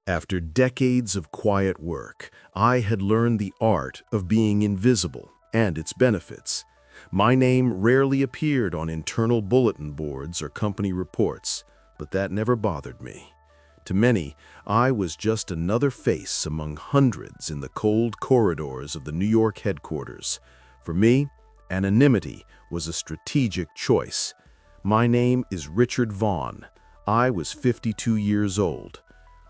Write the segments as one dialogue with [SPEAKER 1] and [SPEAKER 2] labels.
[SPEAKER 1] After decades of quiet work, I had learned the art of being invisible and its benefits. My name rarely appeared on internal bulletin boards or company reports, but that never bothered me. To many, I was just another face among hundreds in the cold corridors of the New York headquarters. For me, anonymity was a strategic choice. My name is Richard Vaughn. I was 52 years old.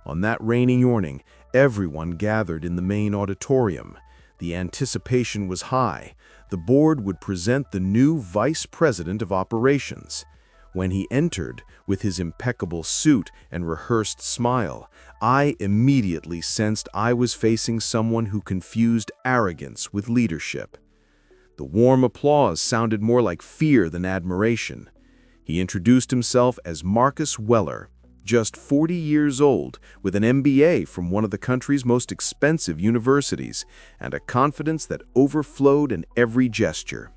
[SPEAKER 1] On that rainy morning, everyone gathered in the main auditorium. The anticipation was high. The board would present the new vice president of operations. When he entered, with his impeccable suit and rehearsed smile, I immediately sensed I was facing someone who confused arrogance with leadership. The warm applause sounded more like fear than admiration. He introduced himself as Marcus Weller, just 40 years old, with an MBA from one of the country's most expensive universities, and a confidence that overflowed in every gesture.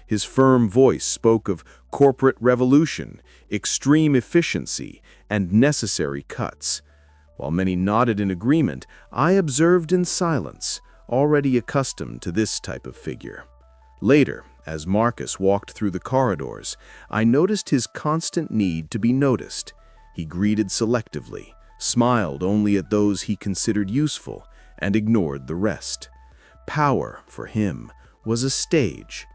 [SPEAKER 1] His firm voice spoke of corporate revolution, extreme efficiency, and necessary cuts. While many nodded in agreement, I observed in silence, already accustomed to this type of figure. Later, as Marcus walked through the corridors, I noticed his constant need to be noticed. He greeted selectively, smiled only at those he considered useful, and ignored the rest. Power, for him, was a stage.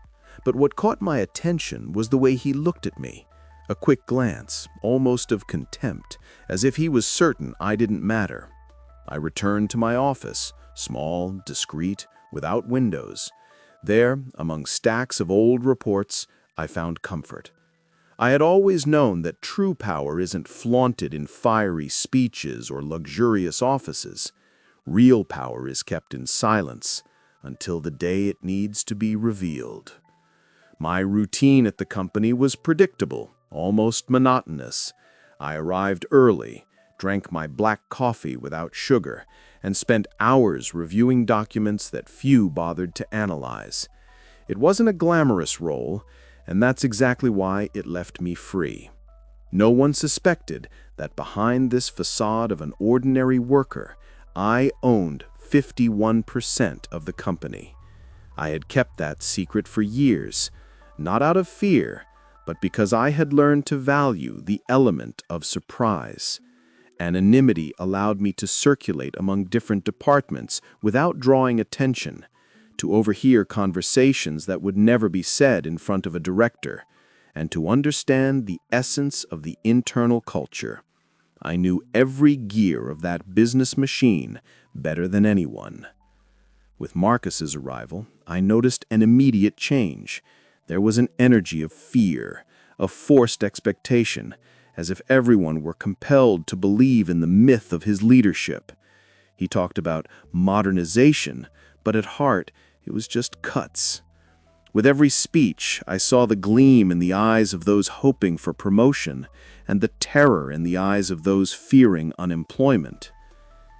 [SPEAKER 1] But what caught my attention was the way he looked at me. A quick glance, almost of contempt, as if he was certain I didn't matter. I returned to my office, small, discreet, without windows. There, among stacks of old reports, I found comfort. I had always known that true power isn't flaunted in fiery speeches or luxurious offices. Real power is kept in silence until the day it needs to be revealed. My routine at the company was predictable, almost monotonous. I arrived early, drank my black coffee without sugar, and spent hours reviewing documents that few bothered to analyze. It wasn't a glamorous role, and that's exactly why it left me free. No one suspected that behind this facade of an ordinary worker, I owned 51% of the company. I had kept that secret for years, not out of fear, but because I had learned to value the element of surprise. Anonymity allowed me to circulate among different departments without drawing attention, to overhear conversations that would never be said in front of a director, and to understand the essence of the internal culture. I knew every gear of that business machine better than anyone. With Marcus's arrival, I noticed an immediate change. There was an energy of fear, of forced expectation, as if everyone were compelled to believe in the myth of his leadership. He talked about modernization, but at heart, it was just cuts. With every speech, I saw the gleam in the eyes of those hoping for promotion and the terror in the eyes of those fearing unemployment.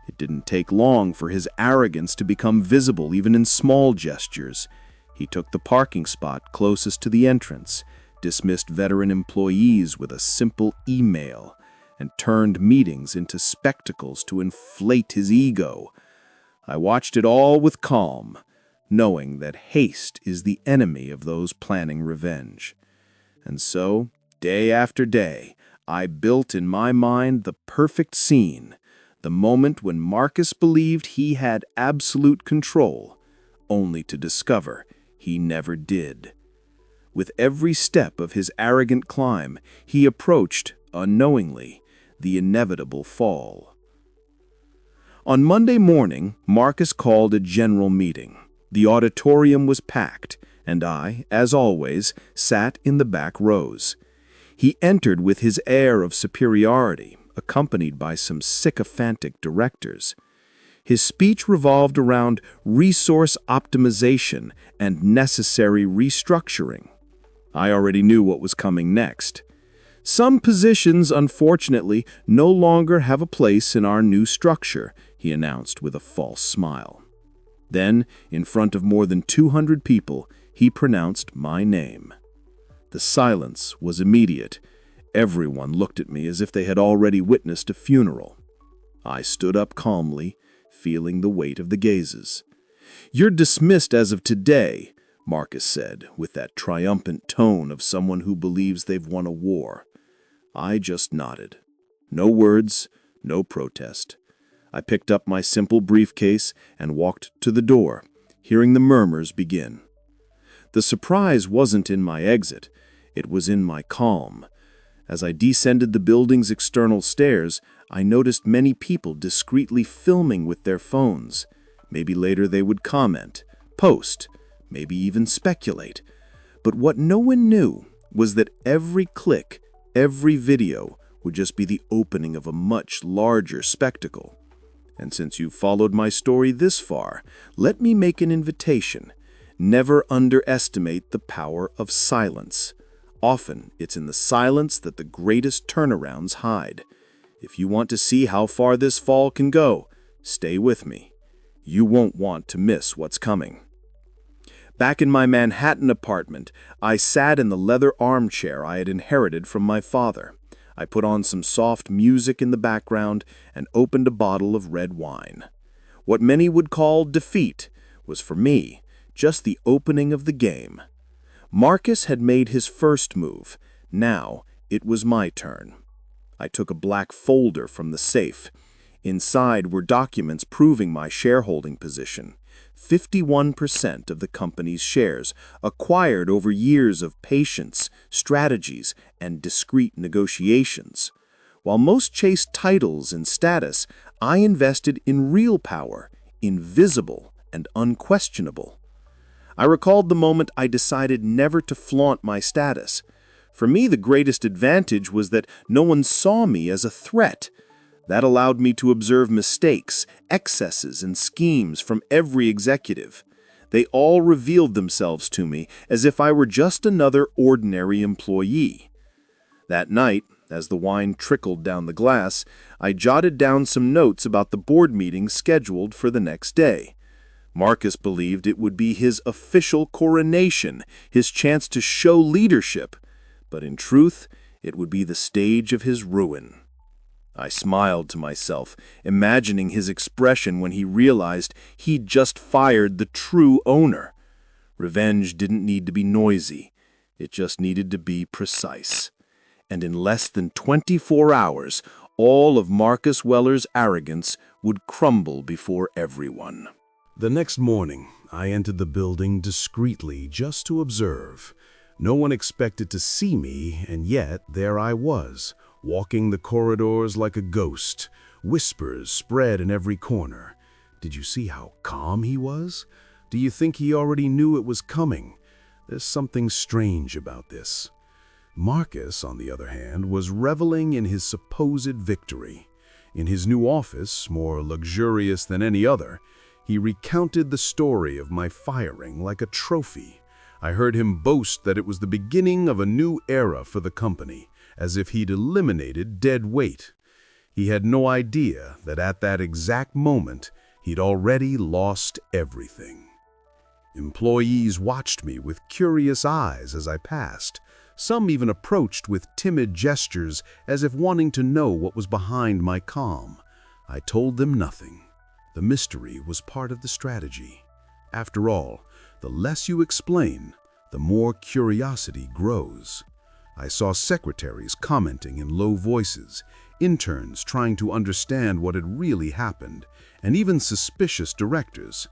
[SPEAKER 1] It didn't take long for his arrogance to become visible even in small gestures. He took the parking spot closest to the entrance, dismissed veteran employees with a simple email, and turned meetings into spectacles to inflate his ego. I watched it all with calm, knowing that haste is the enemy of those planning revenge. And so, day after day, I built in my mind the perfect scene, the moment when Marcus believed he had absolute control, only to discover he never did. With every step of his arrogant climb, he approached, unknowingly, the inevitable fall. On Monday morning, Marcus called a general meeting. The auditorium was packed, and I, as always, sat in the back rows. He entered with his air of superiority, accompanied by some sycophantic directors. His speech revolved around resource optimization and necessary restructuring. I already knew what was coming next. Some positions, unfortunately, no longer have a place in our new structure, he announced with a false smile. Then, in front of more than 200 people, he pronounced my name. The silence was immediate. Everyone looked at me as if they had already witnessed a funeral.
[SPEAKER 2] I stood up calmly, feeling the weight of the gazes. "You're dismissed as of today," Marcus said, with that triumphant tone of someone who believes they've won a war. I just nodded. No words, no protest. I picked up my simple briefcase and walked to the door, hearing the murmurs begin. The surprise wasn't in my exit, it was in my calm. As I descended the building's external stairs, I noticed many people discreetly filming with their phones. Maybe later they would comment, post, maybe even speculate. But what no one knew was that every click, every video would just be the opening of a much larger spectacle. And since you've followed my story this far, let me make an invitation. Never underestimate the power of silence. Often, it's in the silence that the greatest turnarounds hide. If you want to see how far this fall can go, stay with me. You won't want to miss what's coming. Back in my Manhattan apartment, I sat in the leather armchair I had inherited from my father. I put on some soft music in the background and opened a bottle of red wine. What many would call defeat was, for me, just the opening of the game. Marcus had made his first move. Now it was my turn. I took a black folder from the safe. Inside were documents proving my shareholding position. 51% of the company's shares, acquired over years of patience, strategies, and discreet negotiations. While most chased titles and status, I invested in real power, invisible and unquestionable. I recalled the moment I decided never to flaunt my status. For me, the greatest advantage was that no one saw me as a threat. That allowed me to observe mistakes, excesses, and schemes from every executive. They all revealed themselves to me as if I were just another ordinary employee. That night, as the wine trickled down the glass, I jotted down some notes about the board meeting scheduled for the next day. Marcus believed it would be his official coronation, his chance to show leadership, but in truth, it would be the stage of his ruin. I smiled to myself, imagining his expression when he realized he'd just fired the true owner. Revenge didn't need to be noisy, it just needed to be precise. And in less than 24 hours, all of Marcus Weller's arrogance would crumble before everyone.
[SPEAKER 1] The next morning, I entered the building discreetly just to observe. No one expected to see me, and yet there I was, walking the corridors like a ghost. Whispers spread in every corner. Did you see how calm he was? Do you think he already knew it was coming? There's something strange about this. Marcus, on the other hand, was reveling in his supposed victory. In his new office, more luxurious than any other, he recounted the story of my firing like a trophy. I heard him boast that it was the beginning of a new era for the company, as if he'd eliminated dead weight. He had no idea that at that exact moment, he'd already lost everything. Employees watched me with curious eyes as I passed. Some even approached with timid gestures as if wanting to know what was behind my calm. I told them nothing. The mystery was part of the strategy. After all, the less you explain, the more curiosity grows. I saw secretaries commenting in low voices, interns trying to understand what had really happened, and even suspicious directors.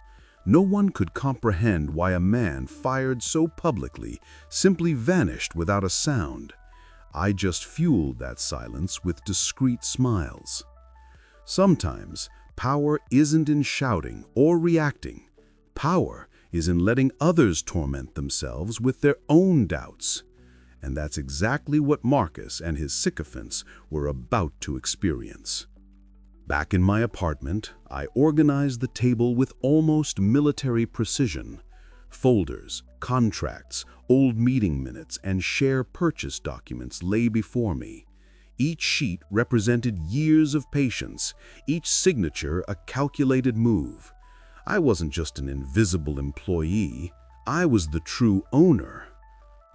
[SPEAKER 1] No one could comprehend why a man fired so publicly simply vanished without a sound. I just fueled that silence with discreet smiles. Sometimes, power isn't in shouting or reacting. Power is in letting others torment themselves with their own doubts. And that's exactly what Marcus and his sycophants were about to experience. Back in my apartment, I organized the table with almost military precision. Folders, contracts, old meeting minutes, and share purchase documents lay before me. Each sheet represented years of patience, each signature a calculated move. I wasn't just an invisible employee, I was the true owner.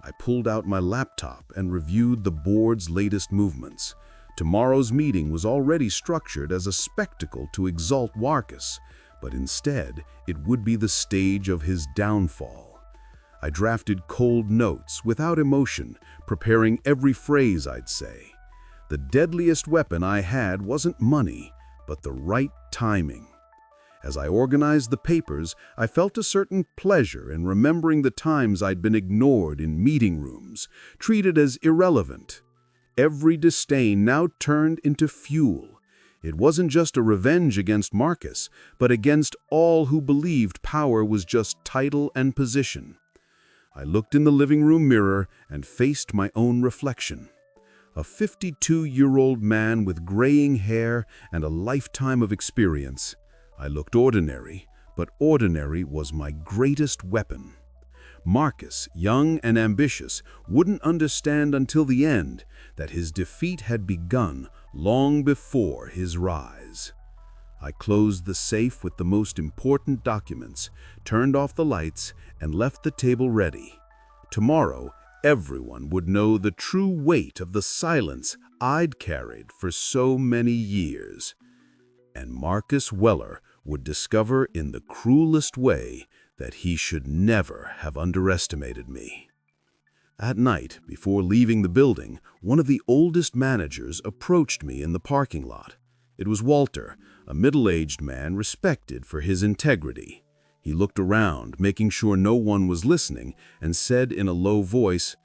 [SPEAKER 1] I pulled out my laptop and reviewed the board's latest movements. Tomorrow's meeting was already structured as a spectacle to exalt Marcus, but instead it would be the stage of his downfall. I drafted cold notes, without emotion, preparing every phrase I'd say. The deadliest weapon I had wasn't money, but the right timing. As I organized the papers, I felt a certain pleasure in remembering the times I'd been ignored in meeting rooms, treated as irrelevant. Every disdain now turned into fuel. It wasn't just a revenge against Marcus, but against all who believed power was just title and position. I looked in the living room mirror and faced my own reflection. A 52-year-old man with graying hair and a lifetime of experience. I looked ordinary, but ordinary was my greatest weapon. Marcus, young and ambitious, wouldn't understand until the end that his defeat had begun long before his rise. I closed the safe with the most important documents, turned off the lights, and left the table ready. Tomorrow, everyone would know the true weight of the silence I'd carried for so many years. And Marcus Weller would discover in the cruelest way that he should never have underestimated me. At night, before leaving the building, one of the oldest managers approached me in the parking lot. It was Walter, a middle-aged man respected for his integrity. He looked around, making sure no one was listening, and said in a low voice,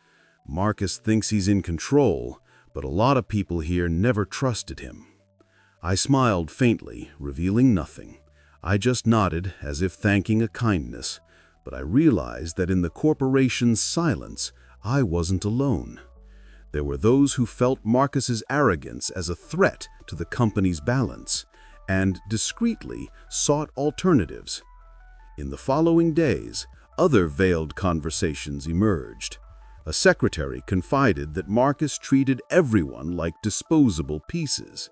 [SPEAKER 1] "Marcus thinks he's in control, but a lot of people here never trusted him." I smiled faintly, revealing nothing. I just nodded as if thanking a kindness, but I realized that in the corporation's silence, I wasn't alone. There were those who felt Marcus's arrogance as a threat to the company's balance, and discreetly sought alternatives. In the following days, other veiled conversations emerged. A secretary confided that Marcus treated everyone like disposable pieces.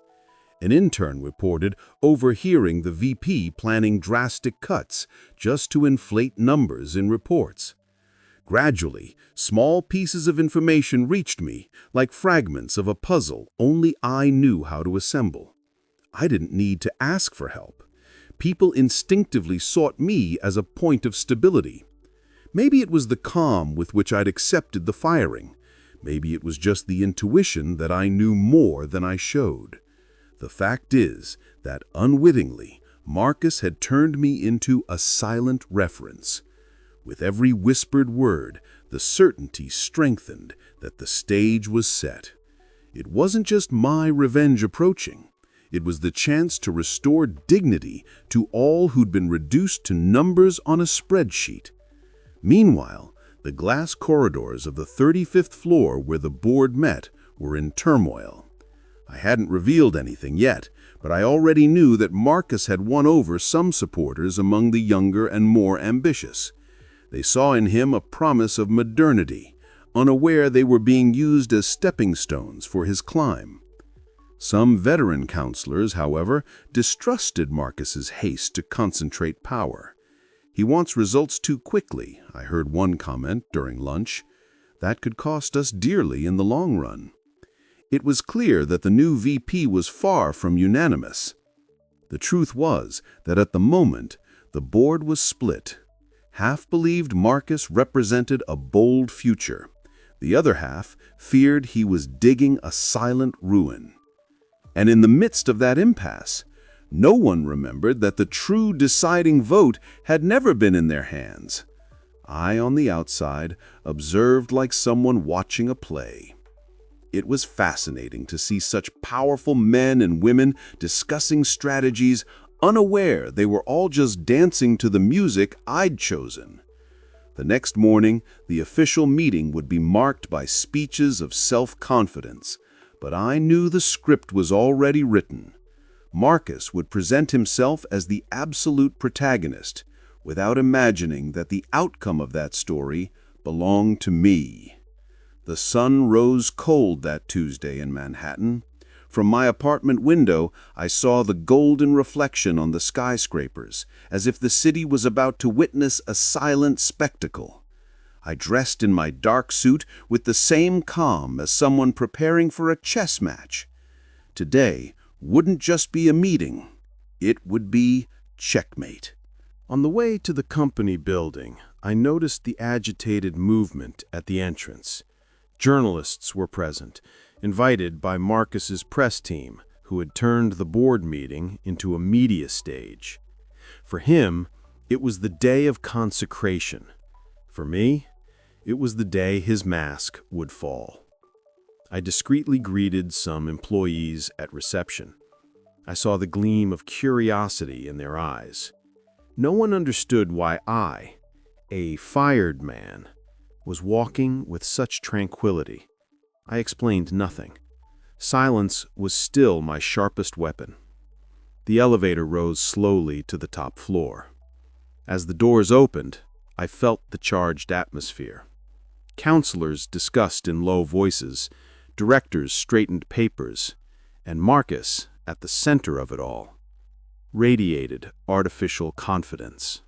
[SPEAKER 1] An intern reported overhearing the VP planning drastic cuts just to inflate numbers in reports. Gradually, small pieces of information reached me, like fragments of a puzzle only I knew how to assemble. I didn't need to ask for help. People instinctively sought me as a point of stability. Maybe it was the calm with which I'd accepted the firing. Maybe it was just the intuition that I knew more than I showed. The fact is that unwittingly, Marcus had turned me into a silent reference. With every whispered word, the certainty strengthened that the stage was set. It wasn't just my revenge approaching. It was the chance to restore dignity to all who'd been reduced to numbers on a spreadsheet. Meanwhile, the glass corridors of the 35th floor where the board met were in turmoil. I hadn't revealed anything yet, but I already knew that Marcus had won over some supporters among the younger and more ambitious. They saw in him a promise of modernity, unaware they were being used as stepping stones for his climb. Some veteran counselors, however, distrusted Marcus's haste to concentrate power. "He wants results too quickly," I heard one comment during lunch. "That could cost us dearly in the long run." It was clear that the new VP was far from unanimous. The truth was that at the moment, the board was split. Half believed Marcus represented a bold future. The other half feared he was digging a silent ruin. And in the midst of that impasse, no one remembered that the true deciding vote had never been in their hands. I, on the outside, observed like someone watching a play. It was fascinating to see such powerful men and women discussing strategies, unaware they were all just dancing to the music I'd chosen. The next morning, the official meeting would be marked by speeches of self-confidence, but I knew the script was already written. Marcus would present himself as the absolute protagonist, without imagining that the outcome of that story belonged to me. The sun rose cold that Tuesday in Manhattan. From my apartment window, I saw the golden reflection on the skyscrapers, as if the city was about to witness a silent spectacle. I dressed in my dark suit with the same calm as someone preparing for a chess match. Today wouldn't just be a meeting, it would be checkmate. On the way to the company building, I noticed the agitated movement at the entrance. Journalists were present, invited by Marcus's press team, who had turned the board meeting into a media stage. For him, it was the day of consecration. For me, it was the day his mask would fall. I discreetly greeted some employees at reception. I saw the gleam of curiosity in their eyes. No one understood why I, a fired man, was walking with such tranquility. I explained nothing. Silence was still my sharpest weapon. The elevator rose slowly to the top floor. As the doors opened, I felt the charged atmosphere. Counselors discussed in low voices, directors straightened papers, and Marcus, at the center of it all, radiated artificial confidence.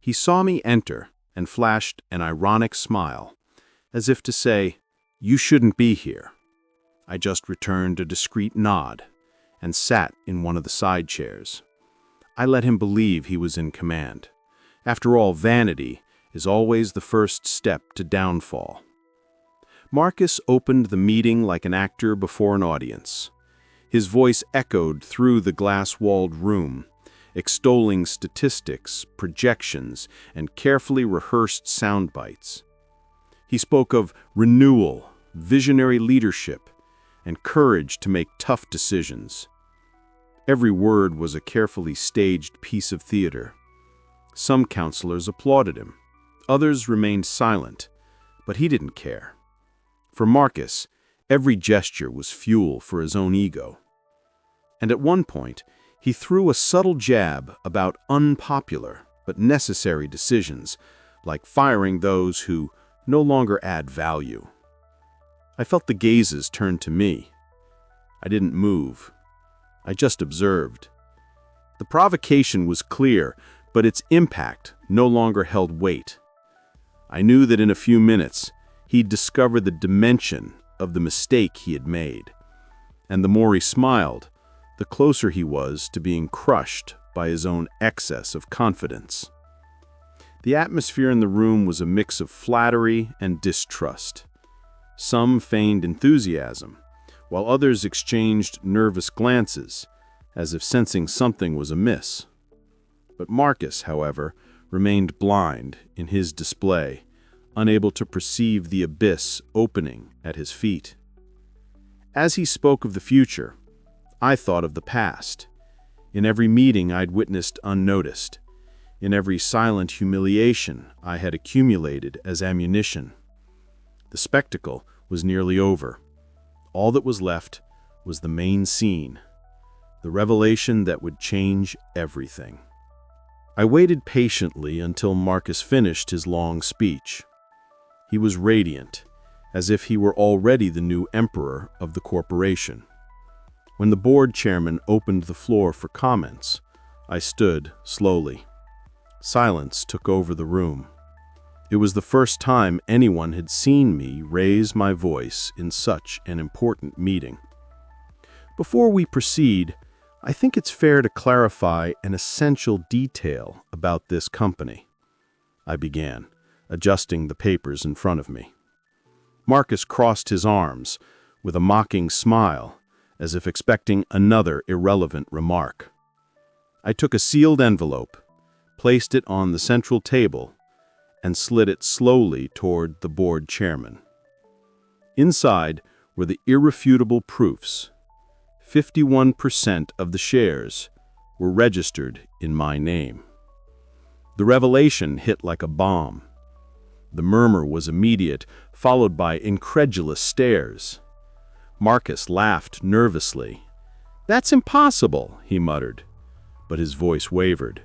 [SPEAKER 1] He saw me enter and flashed an ironic smile, as if to say, "You shouldn't be here." I just returned a discreet nod and sat in one of the side chairs. I let him believe he was in command. After all, vanity is always the first step to downfall. Marcus opened the meeting like an actor before an audience. His voice echoed through the glass-walled room, extolling statistics, projections, and carefully rehearsed sound bites. He spoke of renewal, visionary leadership, and courage to make tough decisions. Every word was a carefully staged piece of theater. Some counselors applauded him. Others remained silent, but he didn't care. For Marcus, every gesture was fuel for his own ego. And at one point, he threw a subtle jab about unpopular but necessary decisions, like firing those who no longer add value. I felt the gazes turn to me. I didn't move. I just observed. The provocation was clear, but its impact no longer held weight. I knew that in a few minutes, he'd discover the dimension of the mistake he had made. And the more he smiled, the closer he was to being crushed by his own excess of confidence. The atmosphere in the room was a mix of flattery and distrust. Some feigned enthusiasm, while others exchanged nervous glances, as if sensing something was amiss. But Marcus, however, remained blind in his display, unable to perceive the abyss opening at his feet. As he spoke of the future, I thought of the past. In every meeting I'd witnessed unnoticed. In every silent humiliation I had accumulated as ammunition. The spectacle was nearly over. All that was left was the main scene, the revelation that would change everything. I waited patiently until Marcus finished his long speech. He was radiant, as if he were already the new emperor of the corporation. When the board chairman opened the floor for comments, I stood slowly. Silence took over the room. It was the first time anyone had seen me raise my voice in such an important meeting. Before we proceed, I think it's fair to clarify an essential detail about this company. I began, adjusting the papers in front of me. Marcus crossed his arms with a mocking smile, as if expecting another irrelevant remark. I took a sealed envelope, placed it on the central table, and slid it slowly toward the board chairman. Inside were the irrefutable proofs. 51% of the shares were registered in my name. The revelation hit like a bomb. The murmur was immediate, followed by incredulous stares. Marcus laughed nervously. "That's impossible," he muttered, but his voice wavered.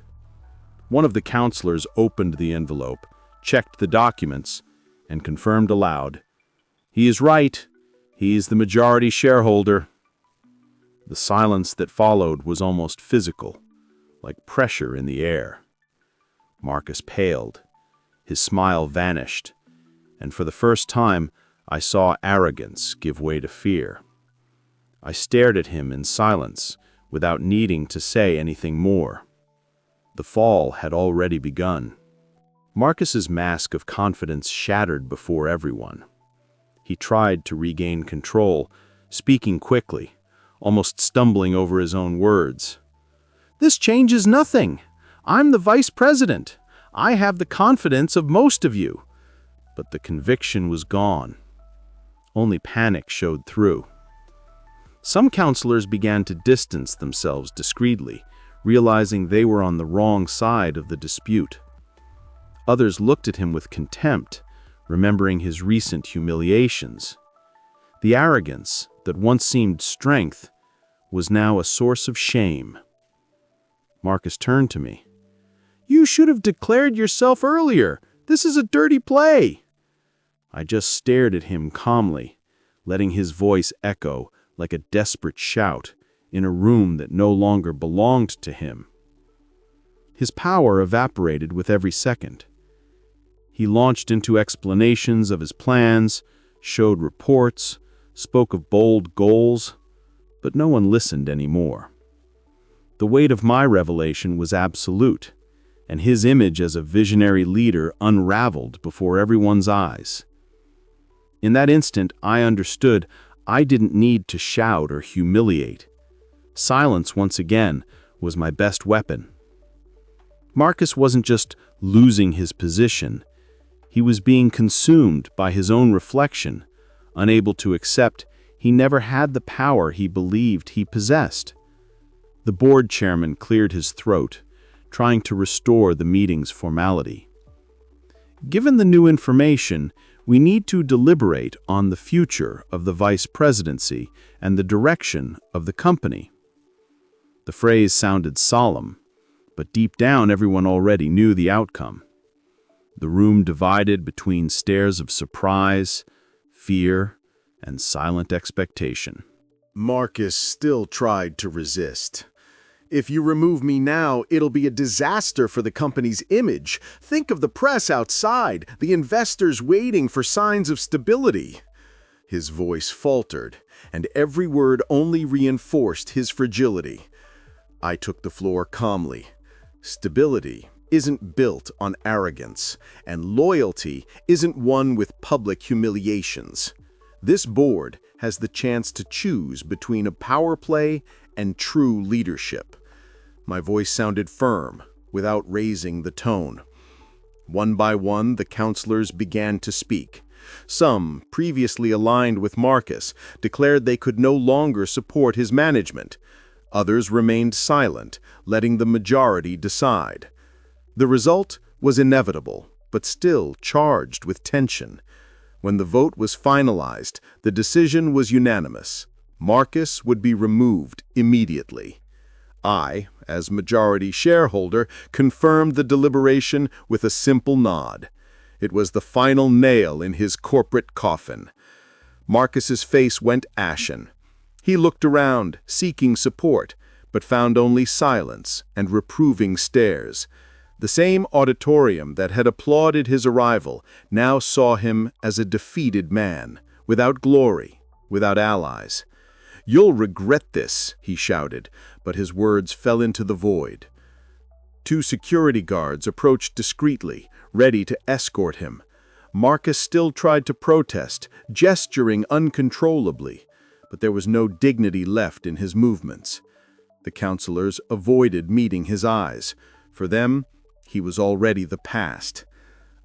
[SPEAKER 1] One of the counselors opened the envelope, checked the documents, and confirmed aloud, "He is right. He is the majority shareholder." The silence that followed was almost physical, like pressure in the air. Marcus paled. His smile vanished, and for the first time I saw arrogance give way to fear. I stared at him in silence, without needing to say anything more. The fall had already begun. Marcus's mask of confidence shattered before everyone. He tried to regain control, speaking quickly, almost stumbling over his own words. "This changes nothing. I'm the vice president. I have the confidence of most of you." But the conviction was gone. Only panic showed through. Some counselors began to distance themselves discreetly, realizing they were on the wrong side of the dispute. Others looked at him with contempt, remembering his recent humiliations. The arrogance that once seemed strength was now a source of shame. Marcus turned to me. "You should have declared yourself earlier. This is a dirty play." I just stared at him calmly, letting his voice echo like a desperate shout in a room that no longer belonged to him. His power evaporated with every second. He launched into explanations of his plans, showed reports, spoke of bold goals, but no one listened anymore. The weight of my revelation was absolute, and his image as a visionary leader unraveled before everyone's eyes. In that instant, I understood I didn't need to shout or humiliate. Silence, once again, was my best weapon. Marcus wasn't just losing his position. He was being consumed by his own reflection, unable to accept he never had the power he believed he possessed. The board chairman cleared his throat, trying to restore the meeting's formality. "Given the new information, we need to deliberate on the future of the vice presidency and the direction of the company." The phrase sounded solemn, but deep down everyone already knew the outcome. The room divided between stares of surprise, fear, and silent expectation.
[SPEAKER 2] Marcus still tried to resist. "If you remove me now, it'll be a disaster for the company's image. Think of the press outside, the investors waiting for signs of stability." His voice faltered, and every word only reinforced his fragility. I took the floor calmly. Stability isn't built on arrogance, and loyalty isn't won with public humiliations. This board has the chance to choose between a power play and true leadership. My voice sounded firm, without raising the tone. One by one, the counselors began to speak. Some, previously aligned with Marcus, declared they could no longer support his management. Others remained silent, letting the majority decide. The result was inevitable, but still charged with tension. When the vote was finalized, the decision was unanimous. Marcus would be removed immediately. I, as majority shareholder, confirmed the deliberation with a simple nod. It was the final nail in his corporate coffin. Marcus's face went ashen. He looked around, seeking support, but found only silence and reproving stares. The same auditorium that had applauded his arrival now saw him as a defeated man, without glory, without allies. "You'll regret this," he shouted, but his words fell into the void. Two security guards approached discreetly, ready to escort him. Marcus still tried to protest, gesturing uncontrollably, but there was no dignity left in his movements. The counselors avoided meeting his eyes. For them, he was already the past.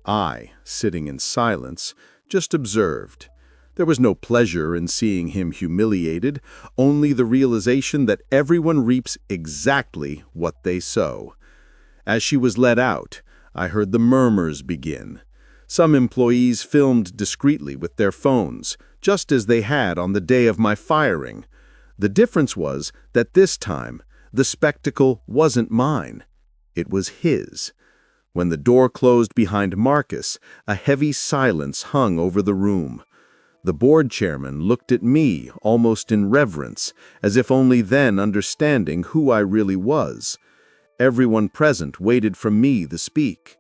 [SPEAKER 2] I, sitting in silence, just observed. There was no pleasure in seeing him humiliated, only the realization that everyone reaps exactly what they sow. As she was let out, I heard the murmurs begin. Some employees filmed discreetly with their phones, just as they had on the day of my firing. The difference was that this time, the spectacle wasn't mine. It was his. When the door closed behind Marcus, a heavy silence hung over the room. The board chairman looked at me almost in reverence, as if only then understanding who I really was. Everyone present waited for me to speak.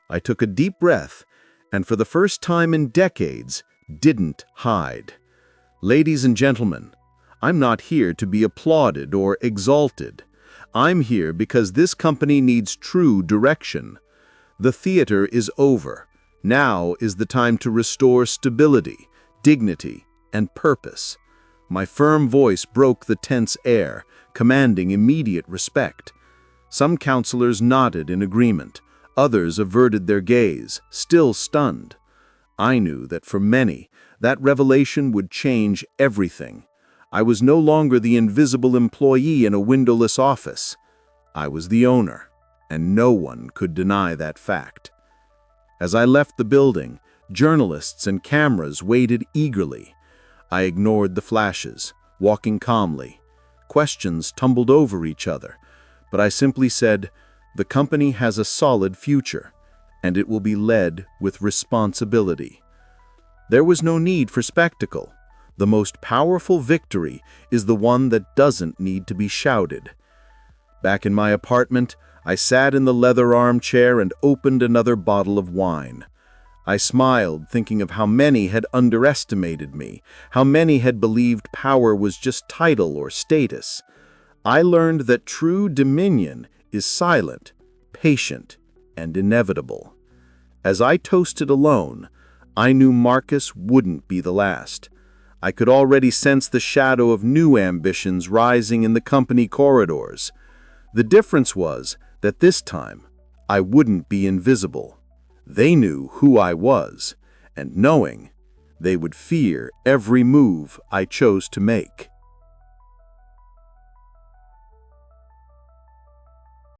[SPEAKER 2] I took a deep breath, and for the first time in decades, didn't hide. "Ladies and gentlemen, I'm not here to be applauded or exalted. I'm here because this company needs true direction. The theater is over. Now is the time to restore stability, dignity, and purpose. My firm voice broke the tense air, commanding immediate respect. Some counselors nodded in agreement. Others averted their gaze, still stunned. I knew that for many, that revelation would change everything. I was no longer the invisible employee in a windowless office. I was the owner, and no one could deny that fact. As I left the building, journalists and cameras waited eagerly. I ignored the flashes, walking calmly. Questions tumbled over each other, but I simply said, "The company has a solid future, and it will be led with responsibility." There was no need for spectacle. The most powerful victory is the one that doesn't need to be shouted. Back in my apartment, I sat in the leather armchair and opened another bottle of wine. I smiled, thinking of how many had underestimated me, how many had believed power was just title or status. I learned that true dominion is silent, patient, and inevitable. As I toasted alone, I knew Marcus wouldn't be the last. I could already sense the shadow of new ambitions rising in the company corridors. The difference was that this time, I wouldn't be invisible. They knew who I was, and knowing, they would fear every move I chose to make.